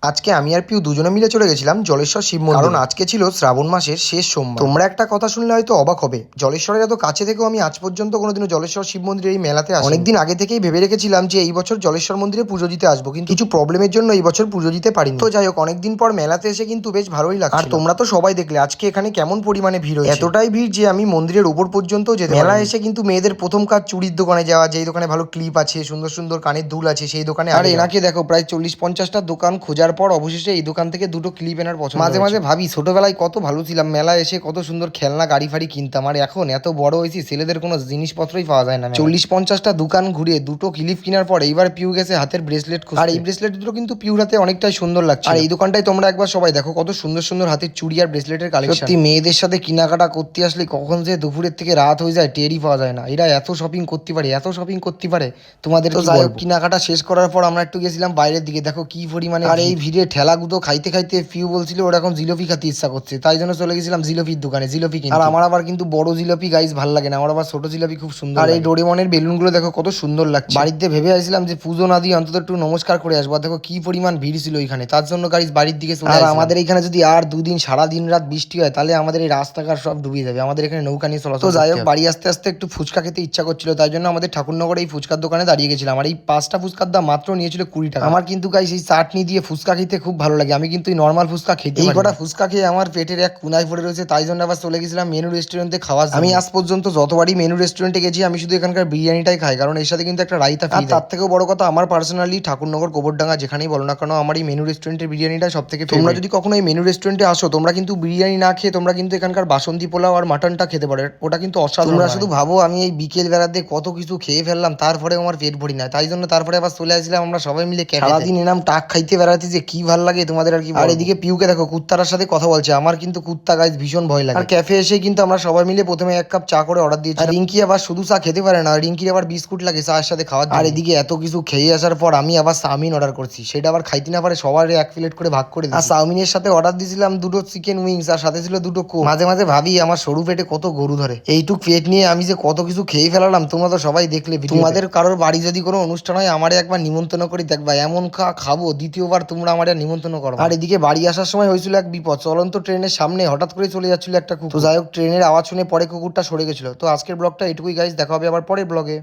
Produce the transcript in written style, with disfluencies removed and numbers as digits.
আজকে আমি আর পিউ দুজনে মিলে চলে গেছিলাম জলেশ্বর শিব মন্দির, কারণ আজকে ছিল শ্রাবণ মাসের শেষ সোমবার। তোমরা একটা কথা শুনলে হয়তো অবাক হবে, জলেশ্বরের এত কাছে থেকেও আমি আজ পর্যন্ত কোনোদিনও জলেশ্বর শিব মন্দিরের এই মেলাতে আসি। অনেকদিন আগে থেকেই ভেবে রেখেছিলাম যে এই বছর জলেশ্বর মন্দিরে পুজো দিতে আসবো, কিন্তু কিছু প্রবলেমের জন্য এই বছর পুজো দিতে পারিনি। তো যাই হোক, অনেকদিন পর মেলাতে এসে কিন্তু বেশ ভালোই লাগছে। আর তোমরা তো সবাই দেখলে আজকে এখানে কেমন পরিমাণে ভিড় হয়েছে, এতটাই ভিড় যে আমি মন্দিরের উপর পর্যন্ত যেতে মেলা এসে কিন্তু মেয়েদের প্রথম কাজ চুড়ির দোকানে যাওয়া, যেই দোকানে ভালো ক্লিপ আছে, সুন্দর সুন্দর কানের দুল আছে, সেই দোকানে। আর এনাকে দেখো, প্রায় 40-50টা দোকান খোঁজার পর অবশেষে এই দোকান থেকে দুটো ক্লিপ এনার পছন্দ। মাঝে মাঝে ভাবি ছোটবেলায় কত ভালো ছিলাম, মেলা এসে কত সুন্দর খেলনা গাড়ি ফাড়ি কিনতাম, আর এখন এত বড় হয়েছি ছেলেদের কোনো জিনিসপত্রই পাওয়া যায় না। 40-50টা দোকান ঘুরে দুটো ক্লিপ কেনার পর এইবার পিউ গেছে হাতের ব্রেসলেট খুঁজতে। আর এই ব্রেসলেট দুটো কিন্তু পিউর হাতে অনেকটাই সুন্দর লাগছে। আর এই দোকানটাই তোমরা একবার সবাই দেখো, কত সুন্দর সুন্দর হাতের চুড়ি আর ব্রেসলেটের কালেকশন। সত্যি মেয়েদের সাথে কেনাকাটা করতে আসলে কখন যে দুপুরের থেকে রাত হয়ে যায় টেরই পাওয়া যায় না। এরা এত শপিং করতে পারে, এত শপিং করতে পারে, তোমাদের তো যাই হোক। কেনাকাটা শেষ করার পর আমরা একটু গেছিলাম বাইরের দিকে, দেখো কি পরিমাণে। আর এই ভিড়ে ঠেলাগুলো খাইতে খাইতে পিউ বলছিল ওর এখন জিলাপি খেতে ইচ্ছা করছে, তাই জন্য চলে গেছিলাম জিলাপির দোকানে জিলাপি কিনতে। আর আমার আবার কিন্তু বড় জিলাপি গাইস ভালো লাগে না, আমার আবার ছোট জিলাপি খুব সুন্দর। আর এই ডোরেমনের বেলুনগুলো দেখো কত সুন্দর লাগছে। বাড়িতে ভেবে আসছিলাম যে পুজো না দিয়ে অন্তত একটু নমস্কার করে আসবো, দেখো কি পরিমাণ ভিড় ছিল এখানে, তার জন্য গাইস বাড়ির দিকে চলে আসলাম। আর আমাদের এখানে যদি আর দুদিন সারা দিন রাত বৃষ্টি হয় তাহলে আমাদের এই রাস্তাঘাট সব ডুবে যাবে, আমাদের এখানে নৌকা নিয়ে চলাচল। তো যাই হোক, বাড়ি আসতে আসতে একটু ফুচকা খেতে ইচ্ছা করছিল, তাই জন্য আমাদের ঠাকুরনগরে এই ফুচকার দোকানে দাঁড়িয়ে গেছিলাম। আর এই 5টা ফুচকার দাম মাত্র নিয়েছিল 20 টাকা। আমার কিন্তু গাইস এই চাটনি দিয়ে ফুচকা খেতে খুব ভালো লাগে, আমি কিন্তু এই নর্মাল ফুচকা খেতে পারি না। এই কটা ফুচকা খেয়ে আমার পেটের এক কোনায় পড়ে রয়েছে, তাই জন্য আবার চলে গেছিলাম মেনু রেস্টুরেন্টে খাওয়া। আমি আজ পর্যন্ত যতবারই মেনু রেস্টুরেন্টে গেছি আমি শুধু এখানকার বিরিয়ানিটাই খাই, কারণ এর সাথে কিন্তু একটা রায়তা ফ্রি। তার থেকেও বড় কথা, আমার পার্সোনালি ঠাকুরনগর গোবরডাঙ্গা যেখানেই বলো না কেন, আমার এই মেনু রেস্টুরেন্টের বিরিয়ানিটা সব থেকে। তোমরা যদি কখনো এই মেনু রেস্টুরেন্টে আসো, তোমরা কিন্তু বিরিয়ানি না খেয়ে তোমরা কিন্তু এখানকার বাসন্তী পোলাও আর মাটনটা খেতে পারো, ওটা কিন্তু অসাধারণ। তোমরা শুধু ভাবো আমি এই বিকেল বেলাতে কত কিছু খেয়ে ফেললাম, তারপরে আমার পেট ভরি না, তাই জন্য তারপরে আবার চলে আসলাম আমরা সবাই মিলে ক্যাফে। সারাদিন এনাম টাক খাইতে বেড়াতে যে কি ভালো লাগে তোমাদের আর কি। আর এদিকে পিউকে দেখো কুত্তার সাথে কথা বলছে, আমার কিন্তু কুত্তা গাইজ ভীষণ ভয় লাগে। আর ক্যাফে এসে কিন্তু আমরা সবাই মিলে প্রথমে 1 কাপ চা করে অর্ডার দিয়েছি। আর রিঙ্কি আবার শুধু চা খেতে পারে না, রিঙ্কির আবার বিস্কুট লাগে চায়ের সাথে খাওয়ার। আর এদিকে এত কিছু খেয়ে আসার পর আমি আবার চাউমিন অর্ডার করছি, সেটা আবার খাইতে না পারে সবার 1 প্লেট করে ভাগ করে দিই। আর চাউমিনের সাথে অর্ডার দিয়েছিলাম দুটো চিকেন উইংস, আর সাথে ছিল দুটো কোক। মাঝে মাঝে ভাবি আমার সরু পেটে কত গরু ধরে, এইটুক পেট নিয়ে আমি যে কত কিছু খেয়ে ফেলালাম, তোমরা তো সবাই দেখলে। তোমাদের কারোর বাড়ি যদি কোনো অনুষ্ঠান হয় আমারে একবার নিমন্ত্রণ করে দেখবা, এমন খাবো দ্বিতীয়বার তোমরা আমার নিমন্ত্রণ করো। আর এদিকে বাড়ি আসার সময় হয়েছিল এক বিপদ, চলন্ত ট্রেনের সামনে হঠাৎ করে চলে যাচ্ছিল একটা কুকুর। তো যাই হোক, ট্রেনের আওয়াজ শুনে পরে কুকুরটা সরে গেছিল। তো আজকের ব্লগটা এটুকুই গাইজ, দেখা হবে আবার পরের ব্লগে।